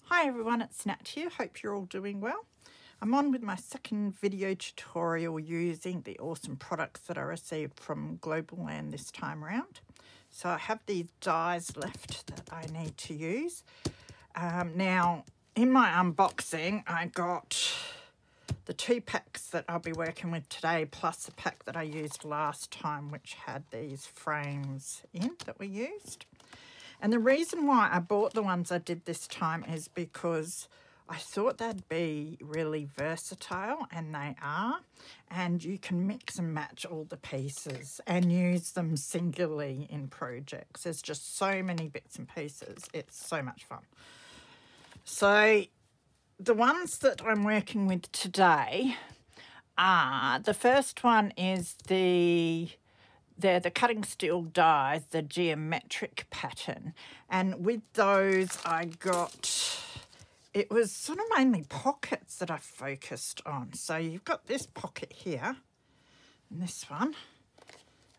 Hi everyone, it's Nat here. Hope you're all doing well. I'm on with my second video tutorial using the awesome products that I received from Globleland this time around. So I have these dies left that I need to use. Now, in my unboxing, I got the 2 packs that I'll be working with today, plus the pack that I used last time, which had these frames in that we used. And the reason why I bought the ones I did this time is because I thought they'd be really versatile, and they are. And you can mix and match all the pieces and use them singularly in projects. There's just so many bits and pieces. It's so much fun. So the ones that I'm working with today are, the first one is they're the cutting steel dies, the geometric pattern. And with those I got, it was sort of mainly pockets that I focused on. So you've got this pocket here, and this one,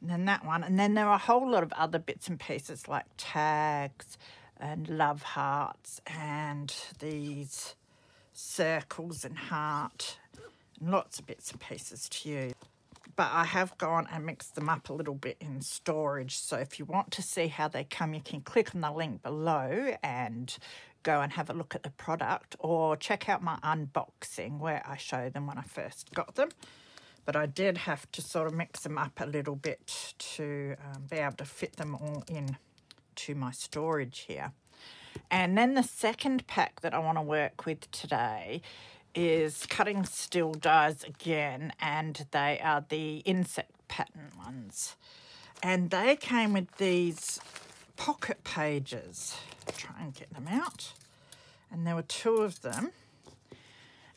and then that one. And then there are a whole lot of other bits and pieces like tags and love hearts and these circles and heart, and lots of bits and pieces to use. But I have gone and mixed them up a little bit in storage. So if you want to see how they come, you can click on the link below and go and have a look at the product, or check out my unboxing where I show them when I first got them. But I did have to sort of mix them up a little bit to be able to fit them all in to my storage here. And then the second pack that I want to work with today is cutting steel dies again, and they are the insect pattern ones. And they came with these pocket pages. I'll try and get them out. And there were 2 of them.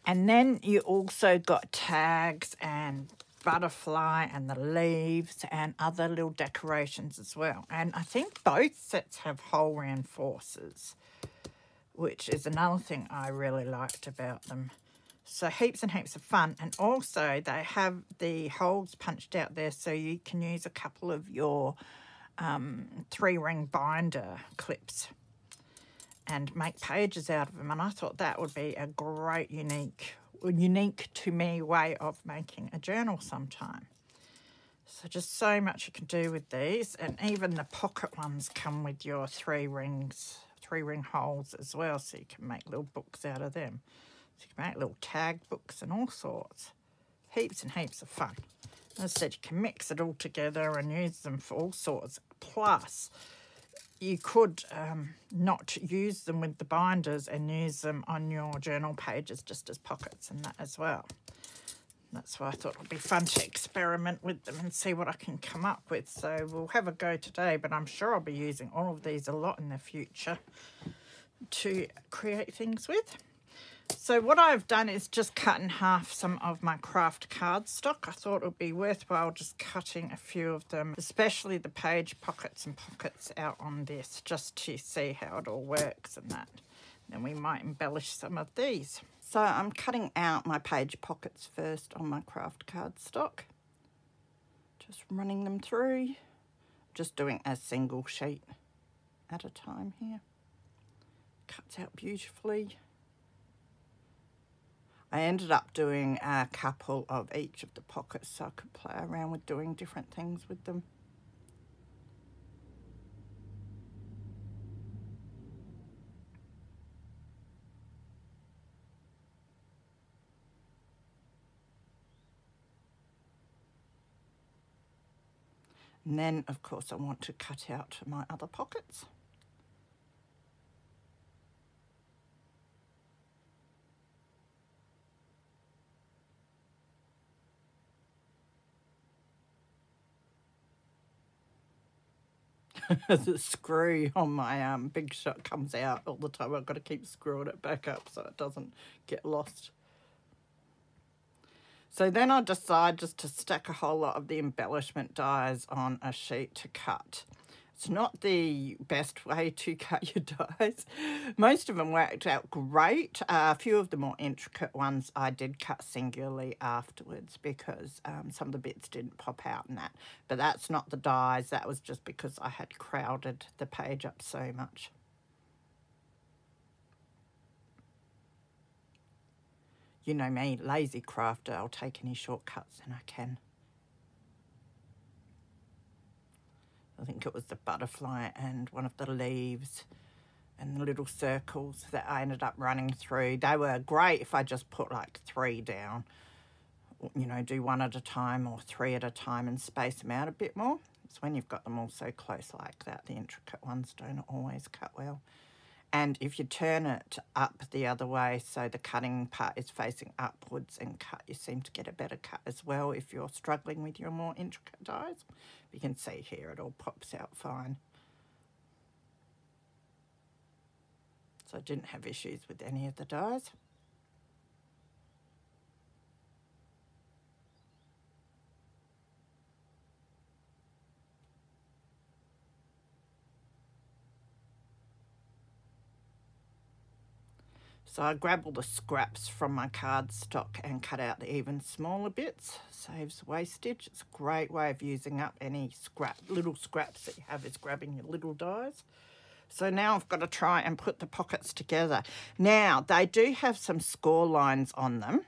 And then you also got tags and butterfly and the leaves and other little decorations as well. And I think both sets have hole reinforcers, which is another thing I really liked about them. So heaps and heaps of fun. And also they have the holes punched out there, so you can use a couple of your 3-ring binder clips and make pages out of them. And I thought that would be a great unique to me way of making a journal sometime. So just so much you can do with these. And even the pocket ones come with your 3-ring holes as well, so you can make little books out of them. So you can make little tag books and all sorts. Heaps and heaps of fun. As I said, you can mix it all together and use them for all sorts. Plus, you could not use them with the binders and use them on your journal pages just as pockets and that as well. That's why I thought it would be fun to experiment with them and see what I can come up with. So we'll have a go today, but I'm sure I'll be using all of these a lot in the future to create things with. So what I've done is just cut in half some of my craft cardstock. I thought it would be worthwhile just cutting a few of them, especially the page pockets and pockets out on this, just to see how it all works and that. Then we might embellish some of these. So I'm cutting out my page pockets first on my craft cardstock. Just running them through. Just doing a single sheet at a time here. Cuts out beautifully. I ended up doing a couple of each of the pockets so I could play around with doing different things with them. And then, of course, I want to cut out my other pockets. The screw on my Big Shot comes out all the time. I've got to keep screwing it back up so it doesn't get lost. So then I decide just to stack a whole lot of the embellishment dies on a sheet to cut. It's not the best way to cut your dies. Most of them worked out great. A few of the more intricate ones I did cut singularly afterwards because some of the bits didn't pop out and that. But that's not the dies. That was just because I had crowded the page up so much. you know me, lazy crafter, I'll take any shortcuts and I can. I think it was the butterfly and one of the leaves and the little circles that I ended up running through. They were great if I just put like 3 down, you know, do 1 at a time or 3 at a time and space them out a bit more. It's when you've got them all so close like that, the intricate ones don't always cut well. And if you turn it up the other way, so the cutting part is facing upwards and cut, you seem to get a better cut as well if you're struggling with your more intricate dies. You can see here it all pops out fine. So I didn't have issues with any of the dies. So I grab all the scraps from my cardstock and cut out the even smaller bits. Saves wastage. It's a great way of using up any little scraps that you have, is grabbing your little dies. So now I've got to try and put the pockets together. Now, they do have some score lines on them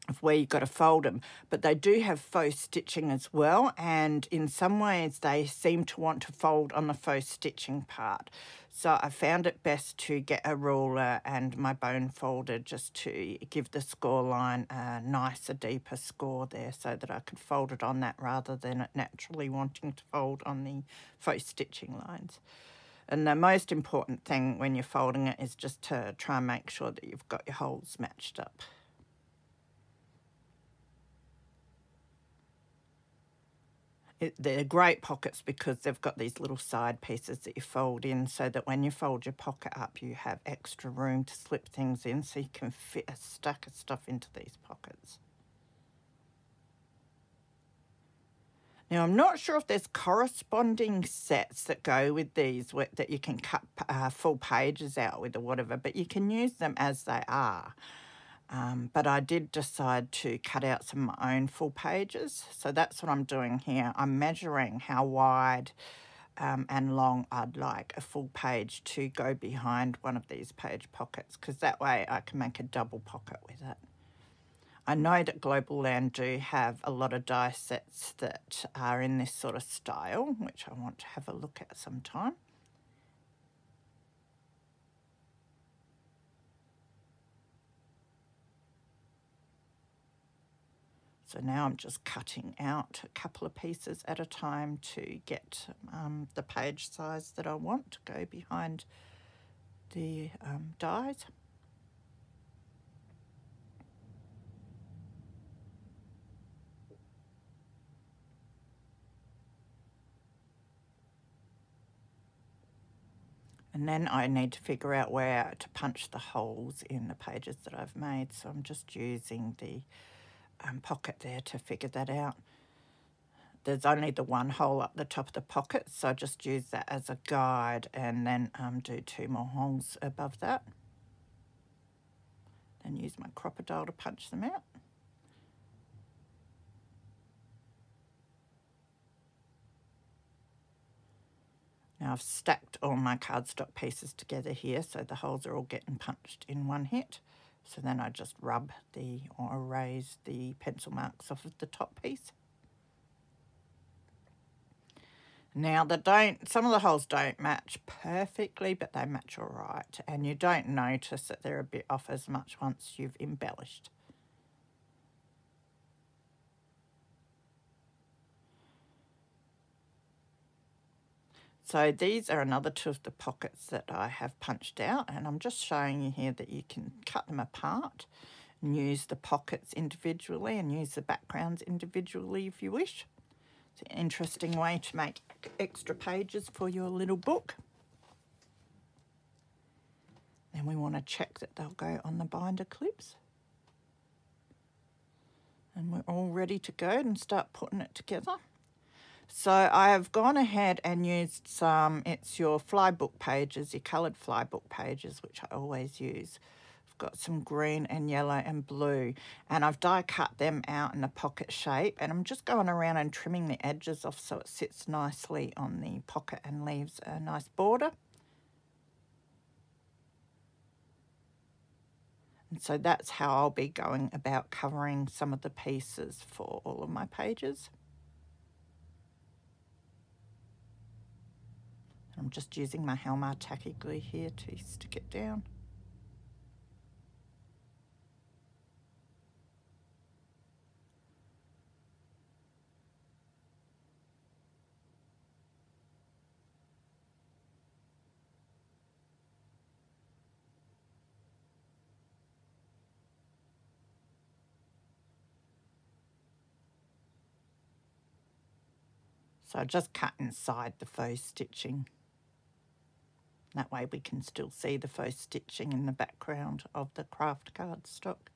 of where you've got to fold them, but they do have faux stitching as well, and in some ways they seem to want to fold on the faux stitching part. So I found it best to get a ruler and my bone folder just to give the score line a nicer, deeper score there so that I could fold it on that rather than it naturally wanting to fold on the faux stitching lines. And the most important thing when you're folding it is just to try and make sure that you've got your holes matched up. They're great pockets because they've got these little side pieces that you fold in so that when you fold your pocket up, you have extra room to slip things in so you can fit a stack of stuff into these pockets. Now, I'm not sure if there's corresponding sets that go with these that you can cut full pages out with or whatever, but you can use them as they are. But I did decide to cut out some of my own full pages. So that's what I'm doing here. I'm measuring how wide and long I'd like a full page to go behind one of these page pockets, because that way I can make a double pocket with it. I know that Globleland do have a lot of die sets that are in this sort of style, which I want to have a look at sometime. So now I'm just cutting out a couple of pieces at a time to get the page size that I want to go behind the dies. And then I need to figure out where to punch the holes in the pages that I've made. So I'm just using the pocket there to figure that out. There's only the one hole up the top of the pocket, so I just use that as a guide and then do 2 more holes above that. Then use my crocodile to punch them out. Now I've stacked all my cardstock pieces together here so the holes are all getting punched in one hit. So then I just rub or erase the pencil marks off of the top piece. Now some of the holes don't match perfectly, but they match all right. And you don't notice that they're a bit off as much once you've embellished. So these are another 2 of the pockets that I have punched out, and I'm just showing you here that you can cut them apart and use the pockets individually and use the backgrounds individually if you wish. It's an interesting way to make extra pages for your little book. Then we want to check that they'll go on the binder clips. And we're all ready to go and start putting it together. So I have gone ahead and used it's your flybook pages, your coloured flybook pages, which I always use. I've got some green and yellow and blue, and I've die cut them out in a pocket shape, and I'm just going around and trimming the edges off so it sits nicely on the pocket and leaves a nice border. And so that's how I'll be going about covering some of the pieces for all of my pages. I'm just using my Halmar tacky glue here to stick it down. So I just cut inside the faux stitching. That way we can still see the faux stitching in the background of the craft cardstock.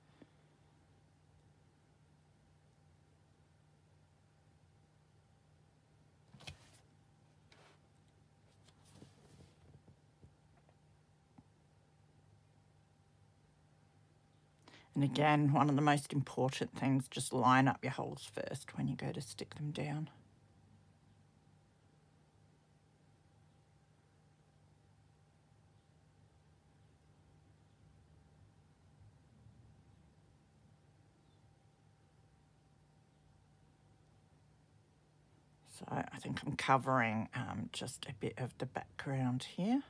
And again, one of the most important things, just line up your holes first when you go to stick them down. So I think I'm covering just a bit of the background here,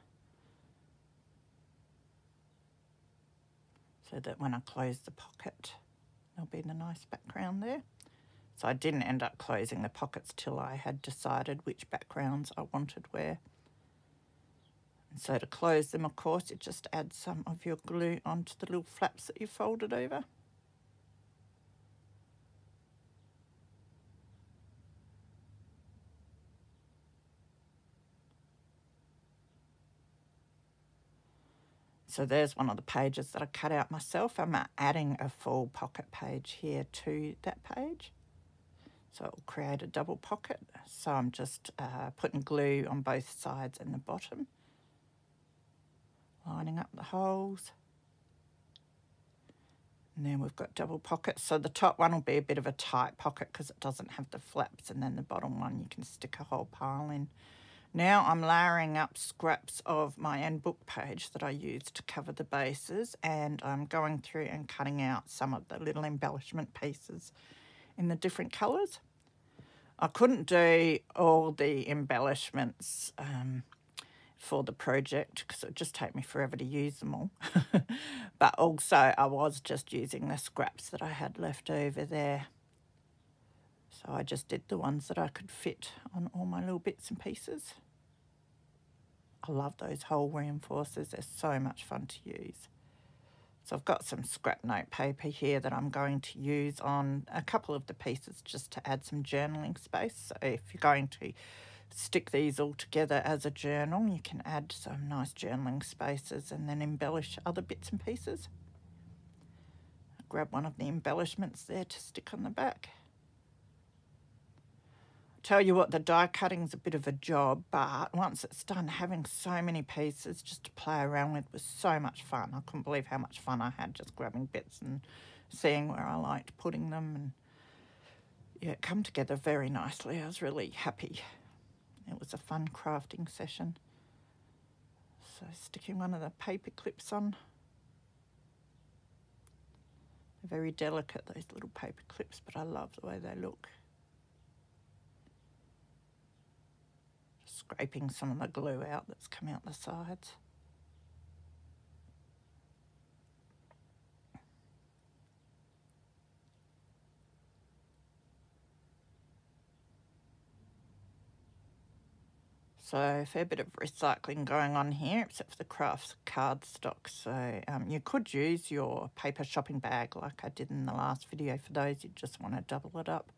so that when I close the pocket, there'll be the nice background there. So I didn't end up closing the pockets till I had decided which backgrounds I wanted where. And so to close them, of course, you just add some of your glue onto the little flaps that you folded over. So there's one of the pages that I cut out myself. I'm adding a full pocket page here to that page. So it'll create a double pocket. So I'm just putting glue on both sides and the bottom, lining up the holes. And then we've got double pockets. So the top one will be a bit of a tight pocket because it doesn't have the flaps, and then the bottom one you can stick a whole pile in. Now I'm layering up scraps of my end book page that I used to cover the bases, and I'm going through and cutting out some of the little embellishment pieces in the different colours. I couldn't do all the embellishments for the project because it would just take me forever to use them all. But also I was just using the scraps that I had left over there. So I just did the ones that I could fit on all my little bits and pieces. I love those hole reinforcers. They're so much fun to use. So I've got some scrap note paper here that I'm going to use on a couple of the pieces just to add some journaling space. So if you're going to stick these all together as a journal, you can add some nice journaling spaces and then embellish other bits and pieces. I'll grab one of the embellishments there to stick on the back. Tell you what, the die cutting's a bit of a job, but once it's done, having so many pieces just to play around with was so much fun. I couldn't believe how much fun I had just grabbing bits and seeing where I liked putting them, and yeah, it come together very nicely. I was really happy. It was a fun crafting session. So sticking one of the paper clips on. They're very delicate, those little paper clips, but I love the way they look. Scraping some of the glue out that's come out the sides. So a fair bit of recycling going on here, except for the craft cardstock. So you could use your paper shopping bag like I did in the last video. For those you just want to double it up.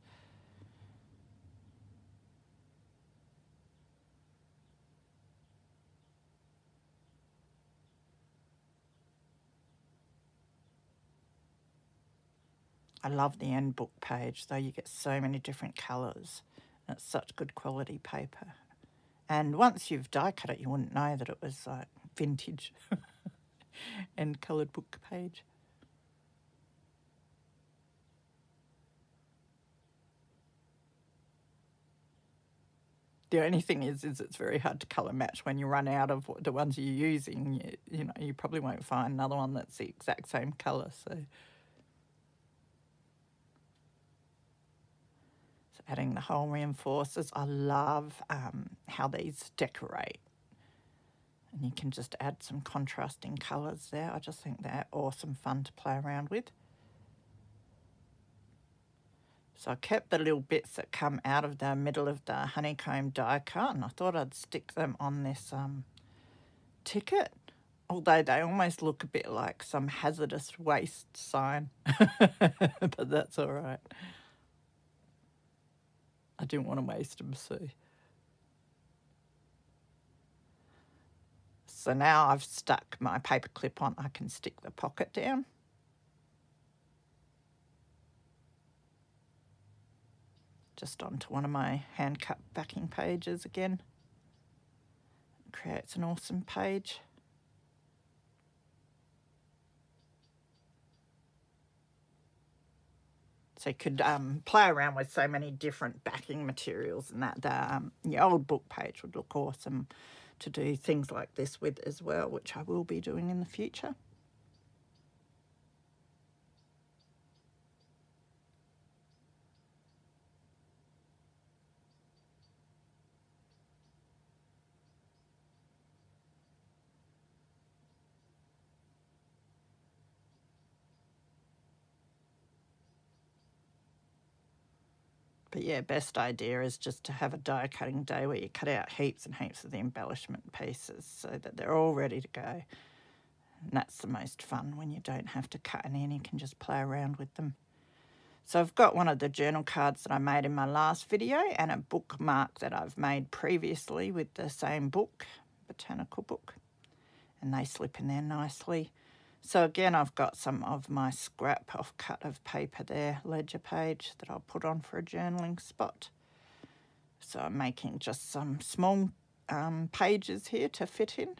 I love the end book page, though. You get so many different colours, and it's such good quality paper. And once you've die cut it, you wouldn't know that it was like vintage and coloured book page. The only thing is it's very hard to colour match when you run out of the ones you're using. You know, you probably won't find another one that's the exact same colour. So adding the hole reinforcers. I love how these decorate. And you can just add some contrasting colours there. I just think they're awesome fun to play around with. So I kept the little bits that come out of the middle of the honeycomb die cut, and I thought I'd stick them on this ticket, although they almost look a bit like some hazardous waste sign, but that's all right. I didn't want to waste them, so now I've stuck my paper clip on, I can stick the pocket down. Just onto one of my hand-cut backing pages again. It creates an awesome page. So you could play around with so many different backing materials, and that your old book page would look awesome to do things like this with as well, which I will be doing in the future. But yeah, best idea is just to have a die cutting day where you cut out heaps and heaps of the embellishment pieces so that they're all ready to go. And that's the most fun, when you don't have to cut any and you can just play around with them. So I've got one of the journal cards that I made in my last video and a bookmark that I've made previously with the same book, botanical book, and they slip in there nicely. So again, I've got some of my scrap off cut of paper there, ledger page, that I'll put on for a journaling spot. So I'm making just some small pages here to fit in.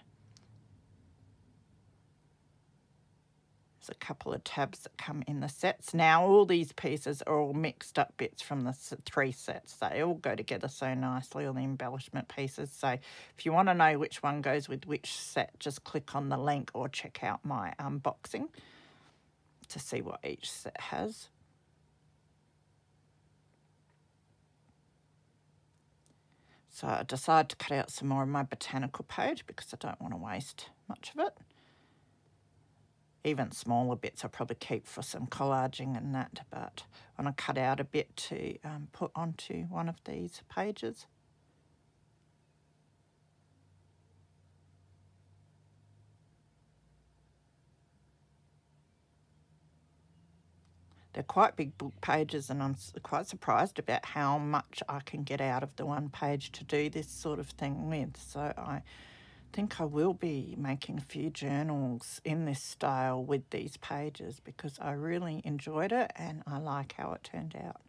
There's a couple of tabs that come in the sets. Now all these pieces are all mixed up bits from the 3 sets. They all go together so nicely, all the embellishment pieces. So if you want to know which one goes with which set, just click on the link or check out my unboxing to see what each set has. So I decided to cut out some more of my botanical page because I don't want to waste much of it. Even smaller bits I'll probably keep for some collaging and that, but I want to cut out a bit to put onto one of these pages. They're quite big book pages, and I'm quite surprised about how much I can get out of the one page to do this sort of thing with. So I think I will be making a few journals in this style with these pages because I really enjoyed it and I like how it turned out.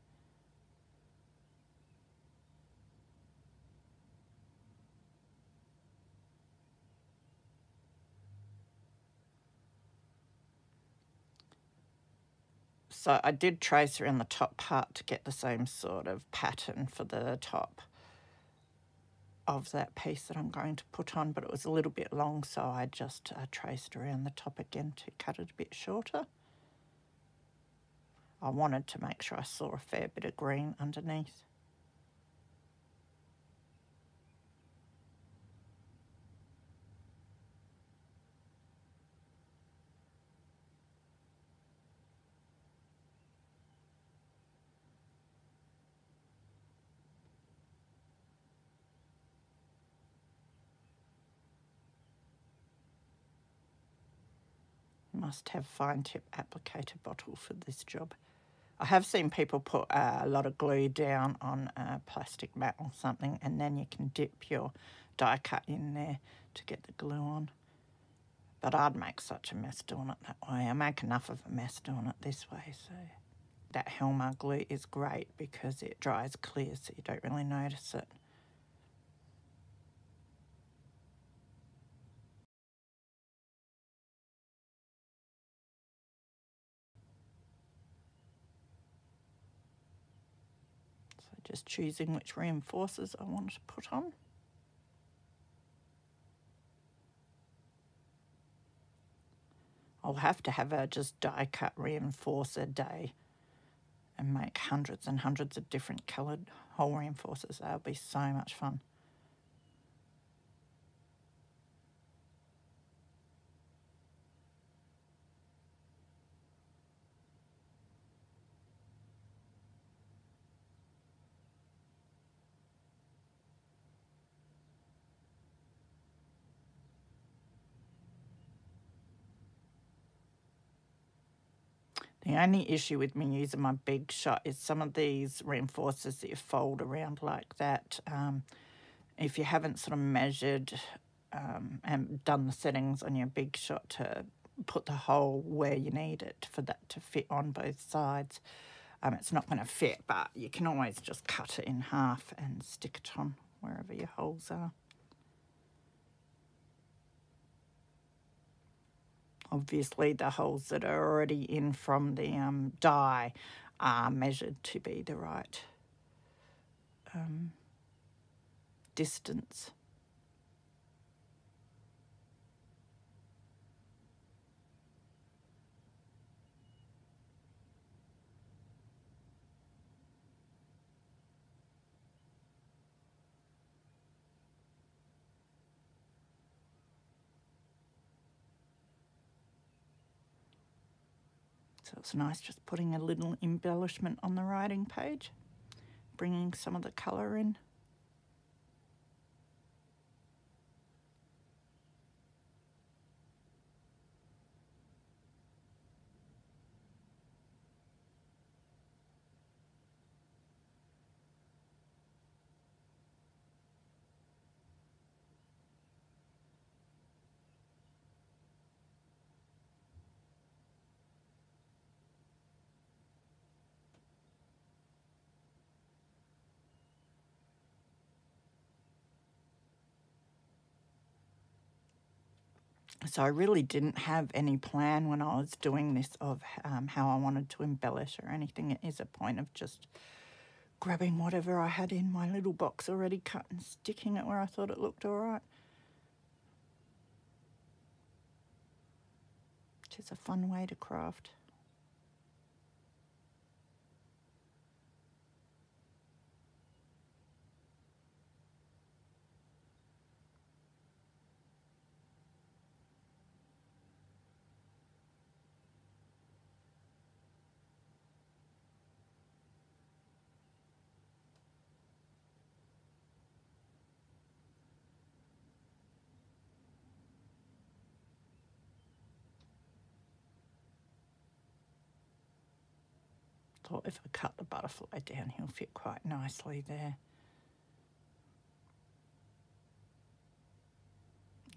So I did trace around the top part to get the same sort of pattern for the top of that piece that I'm going to put on, but it was a little bit long, so I just traced around the top again to cut it a bit shorter. I wanted to make sure I saw a fair bit of green underneath. Must have fine tip applicator bottle for this job. I have seen people put a lot of glue down on a plastic mat or something, and then you can dip your die cut in there to get the glue on. But I'd make such a mess doing it that way. I make enough of a mess doing it this way. So that Helmer glue is great because it dries clear, so you don't really notice it. So Just choosing which reinforcers I want to put on. I'll have to have a just die cut reinforcer day and make hundreds and hundreds of different coloured hole reinforcers. That'll be so much fun. The only issue with me using my big shot is some of these reinforcers that you fold around like that. If you haven't sort of measured and done the settings on your big shot to put the hole where you need it for that to fit on both sides, it's not going to fit, but you can always just cut it in half and stick it on wherever your holes are. Obviously, the holes that are already in from the die are measured to be the right distance. So it's nice just putting a little embellishment on the writing page, bringing some of the colour in. So I really didn't have any plan when I was doing this of how I wanted to embellish or anything. It is a point of just grabbing whatever I had in my little box already cut and sticking it where I thought it looked all right. Which is a fun way to craft. Thought if I cut the butterfly down, he'll fit quite nicely there.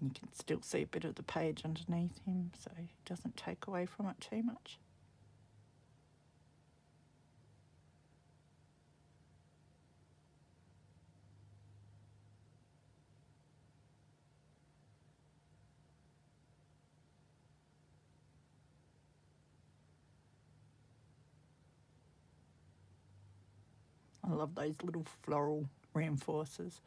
You can still see a bit of the page underneath him, so he doesn't take away from it too much. I love those little floral reinforcers.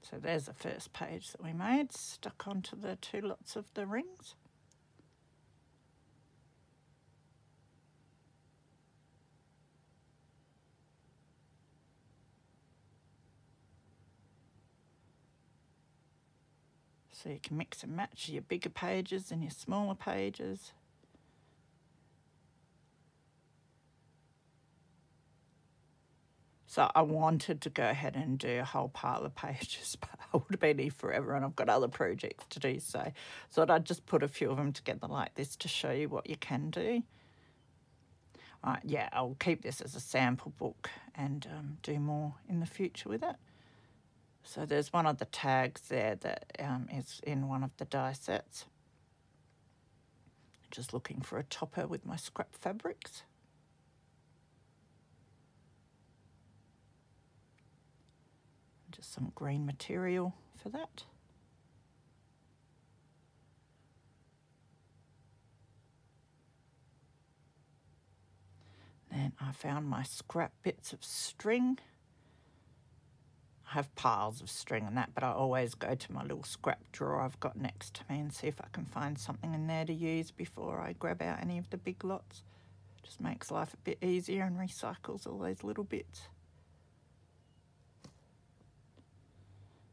So there's the first page that we made, stuck onto the two lots of the rings. So you can mix and match your bigger pages and your smaller pages. So I wanted to go ahead and do a whole pile of pages, but I would have been here forever and I've got other projects to do. So I thought I'd just put a few of them together like this to show you what you can do. Yeah, I'll keep this as a sample book and do more in the future with it. So there's one of the tags there that is in one of the die sets. Just looking for a topper with my scrap fabrics. Just some green material for that. Then I found my scrap bits of string. I have piles of string and that, but I always go to my little scrap drawer I've got next to me and see if I can find something in there to use before I grab out any of the big lots. Just makes life a bit easier and recycles all those little bits.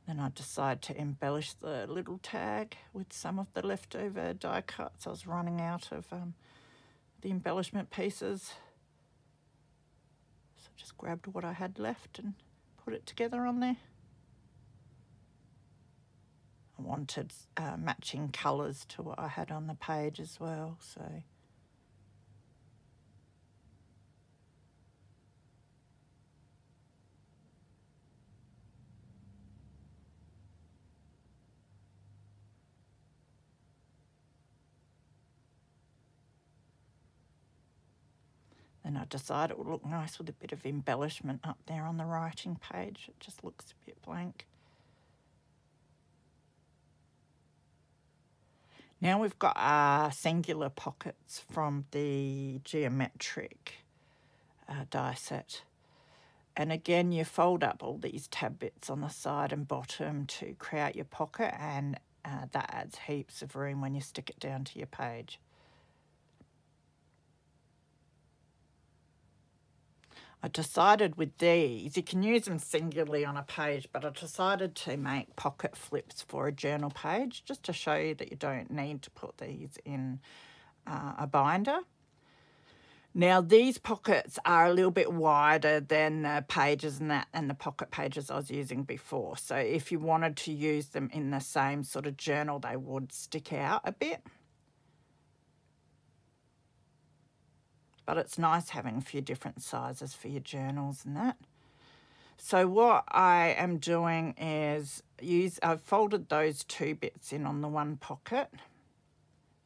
Then I decided to embellish the little tag with some of the leftover die cuts. I was running out of the embellishment pieces. So just grabbed what I had left and put it together on there. I wanted matching colours to what I had on the page as well, so then I decided it would look nice with a bit of embellishment up there on the writing page. It just looks a bit blank. Now we've got singular pockets from the geometric die set. And again, you fold up all these tab bits on the side and bottom to create your pocket, and that adds heaps of room when you stick it down to your page. I decided with these, you can use them singularly on a page, but I decided to make pocket flips for a journal page just to show you that you don't need to put these in a binder. Now these pockets are a little bit wider than the pages and the pocket pages I was using before. So if you wanted to use them in the same sort of journal, they would stick out a bit. But it's nice having a few different sizes for your journals and that. So what I am doing is I've folded those two bits in on the one pocket.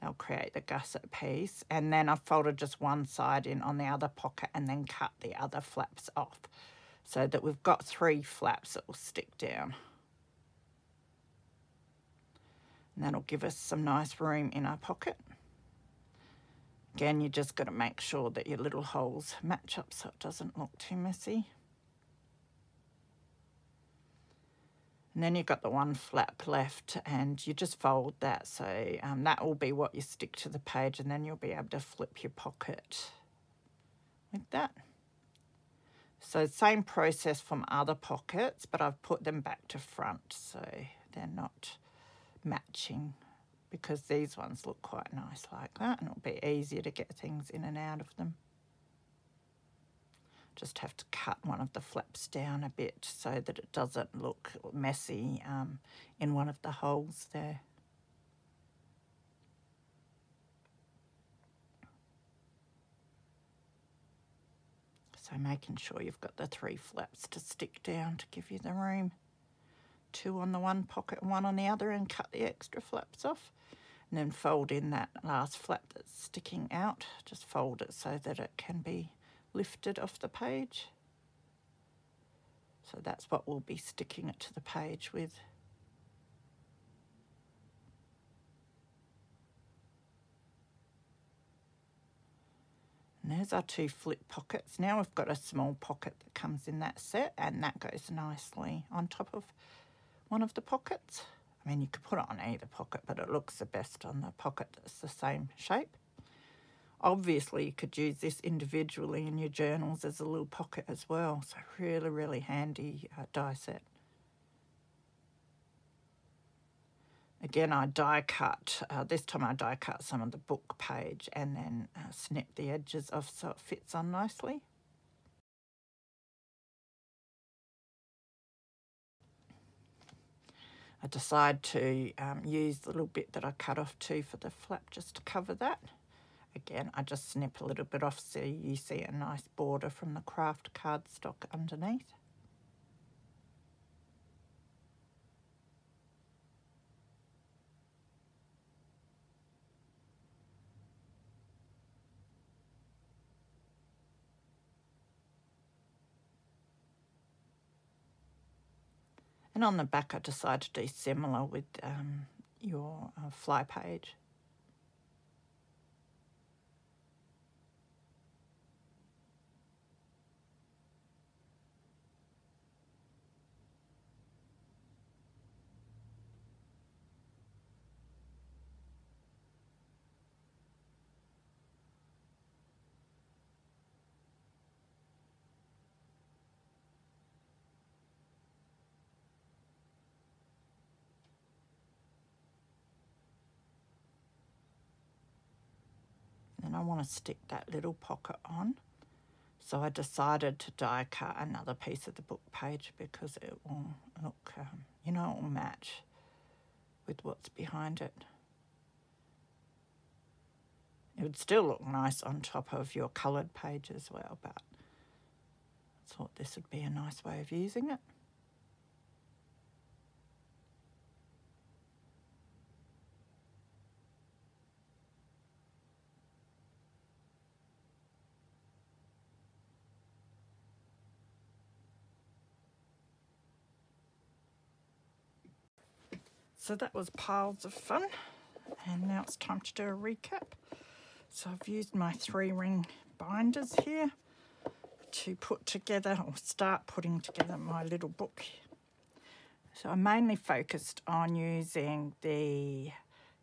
They'll create the gusset piece, and then I've folded just one side in on the other pocket and then cut the other flaps off so that we've got 3 flaps that will stick down. And that'll give us some nice room in our pocket. Again, you just got to make sure that your little holes match up so it doesn't look too messy. And then you've got the one flap left, and you just fold that, so that will be what you stick to the page, and then you'll be able to flip your pocket with that. So same process from other pockets, but I've put them back to front so they're not matching, because these ones look quite nice like that, and it'll be easier to get things in and out of them. Just have to cut one of the flaps down a bit so that it doesn't look messy in one of the holes there. So making sure you've got the 3 flaps to stick down to give you the room. 2 on the one pocket and 1 on the other, and cut the extra flaps off. And then fold in that last flap that's sticking out. Just fold it so that it can be lifted off the page. So that's what we'll be sticking it to the page with. And there's our 2 flip pockets. Now we've got a small pocket that comes in that set, and that goes nicely on top of one of the pockets. I mean, you could put it on either pocket, but it looks the best on the pocket that's the same shape. Obviously, you could use this individually in your journals as a little pocket as well. So really, really handy die set. Again, I die cut, this time I die cut some of the book page and then snip the edges off so it fits on nicely. I decide to use the little bit that I cut off too for the flap just to cover that. Again, I just snip a little bit off so you see a nice border from the craft cardstock underneath. And on the back I decided to do similar with your fly page. And I want to stick that little pocket on. So I decided to die cut another piece of the book page because it will look, you know, it will match with what's behind it. It would still look nice on top of your coloured page as well, but I thought this would be a nice way of using it. So that was piles of fun, and now it's time to do a recap. So I've used my 3-ring binders here to put together, or start putting together, my little book. So I mainly focused on using the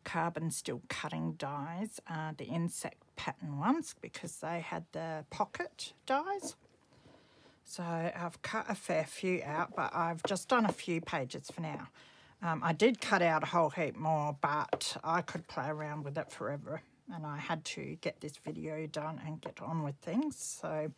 carbon steel cutting dies, the insect pattern ones, because they had the pocket dies. So I've cut a fair few out, but I've just done a few pages for now. I did cut out a whole heap more, but I could play around with it forever, and I had to get this video done and get on with things. So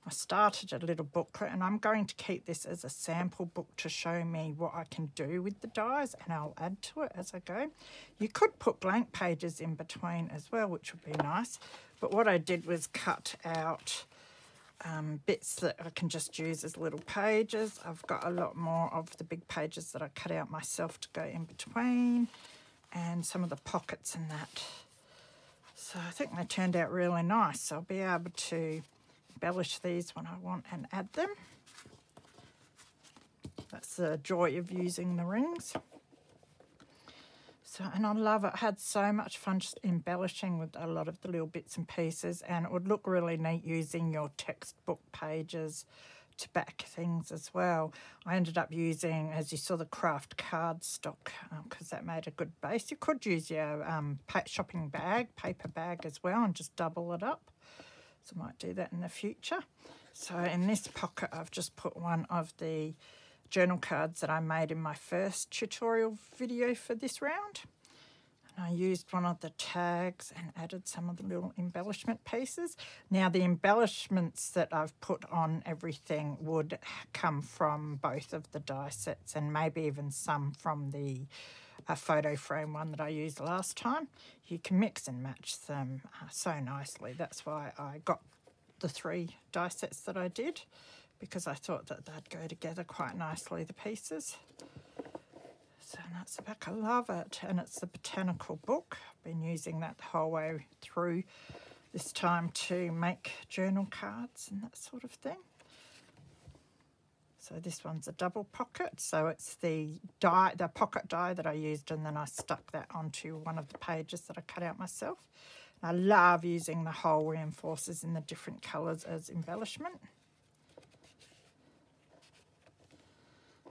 I started a little booklet, and I'm going to keep this as a sample book to show me what I can do with the dies, and I'll add to it as I go. You could put blank pages in between as well, which would be nice, but what I did was cut out bits that I can just use as little pages. I've got a lot more of the big pages that I cut out myself to go in between, and some of the pockets and that. So I think they turned out really nice. I'll be able to embellish these when I want and add them. That's the joy of using the rings. So, and I love it. I had so much fun just embellishing with a lot of the little bits and pieces, and it would look really neat using your textbook pages to back things as well. I ended up using, as you saw, the craft cardstock because that made a good base. You could use your shopping bag, paper bag as well, and just double it up. So I might do that in the future. So in this pocket, I've just put one of the journal cards that I made in my first tutorial video for this round. And I used one of the tags and added some of the little embellishment pieces. Now the embellishments that I've put on everything would come from both of the die sets, and maybe even some from the photo frame one that I used last time. You can mix and match them so nicely. That's why I got the 3 die sets that I did, because I thought that they'd go together quite nicely, the pieces. So that's the back. I love it. And it's the botanical book. I've been using that the whole way through this time to make journal cards and that sort of thing. So this one's a double pocket. So it's the die, the pocket die that I used, and then I stuck that onto one of the pages that I cut out myself. I love using the whole reinforcers in the different colours as embellishment.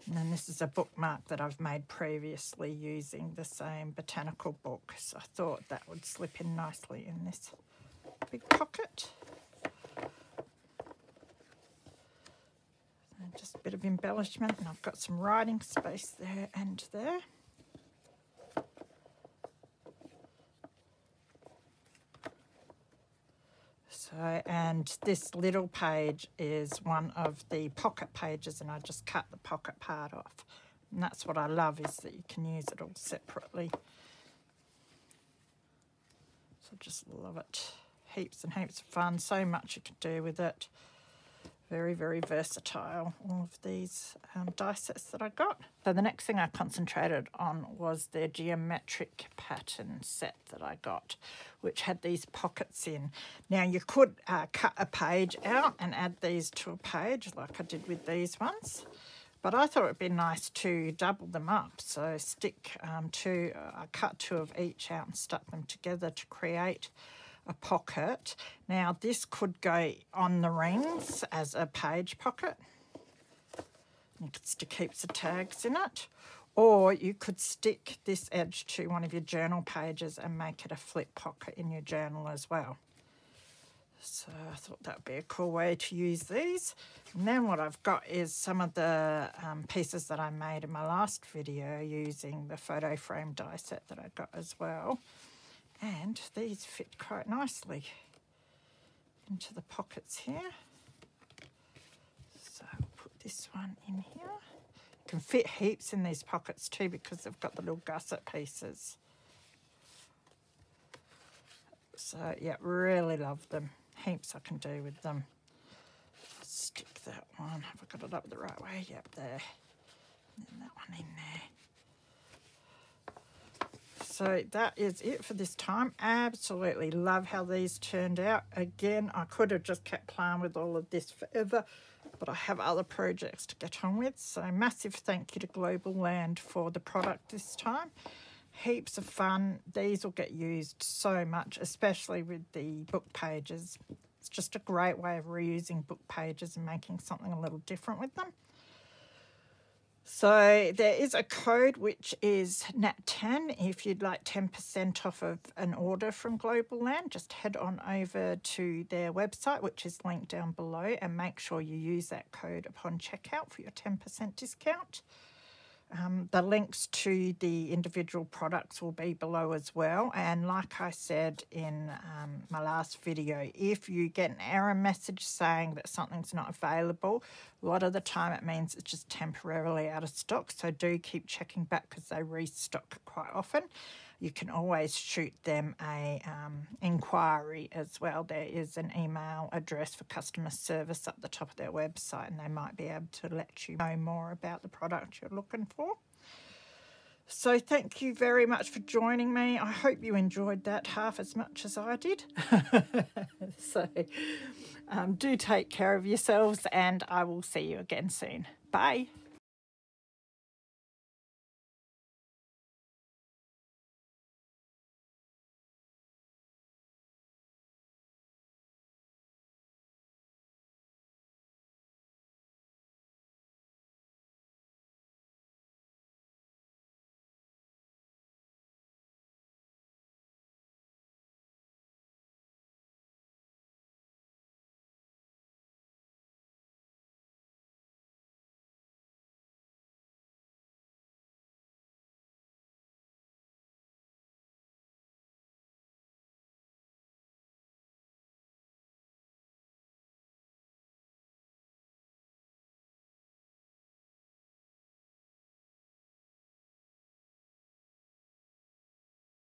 And then this is a bookmark that I've made previously using the same botanical book. So I thought that would slip in nicely in this big pocket. And just a bit of embellishment, and I've got some writing space there and there. So, and this little page is one of the pocket pages, and I just cut the pocket part off. And that's what I love, is that you can use it all separately. So just love it. Heaps and heaps of fun. So much you can do with it. Very, very versatile, all of these die sets that I got. So the next thing I concentrated on was the geometric pattern set that I got, which had these pockets in. Now you could cut a page out and add these to a page like I did with these ones, But I thought it would be nice to double them up. So stick I cut 2 of each out and stuck them together to create a pocket. Now this could go on the rings as a page pocket. You could stick heaps of tags in it. Or you could stick this edge to one of your journal pages and make it a flip pocket in your journal as well. So I thought that would be a cool way to use these. And then what I've got is some of the pieces that I made in my last video using the photo frame die set that I got as well. And these fit quite nicely into the pockets here. So I'll put this one in here. You can fit heaps in these pockets too because they've got the little gusset pieces. So yeah, really love them. Heaps I can do with them. Stick that one. Have I got it up the right way? Yep, there. And then that one in there. So that is it for this time. Absolutely love how these turned out. Again, I could have just kept playing with all of this forever, but I have other projects to get on with. So massive thank you to Globleland for the product this time. Heaps of fun. These will get used so much, especially with the book pages. It's just a great way of reusing book pages and making something a little different with them. So there is a code which is NAT10 if you'd like 10% off of an order from Globleland. Just head on over to their website, which is linked down below, and make sure you use that code upon checkout for your 10% discount. The links to the individual products will be below as well. And like I said in my last video, if you get an error message saying that something's not available, a lot of the time it means it's just temporarily out of stock. So do keep checking back because they restock quite often. You can always shoot them a inquiry as well. There is an email address for customer service up the top of their website, and they might be able to let you know more about the product you're looking for. So thank you very much for joining me. I hope you enjoyed that half as much as I did. So do take care of yourselves, and I will see you again soon. Bye.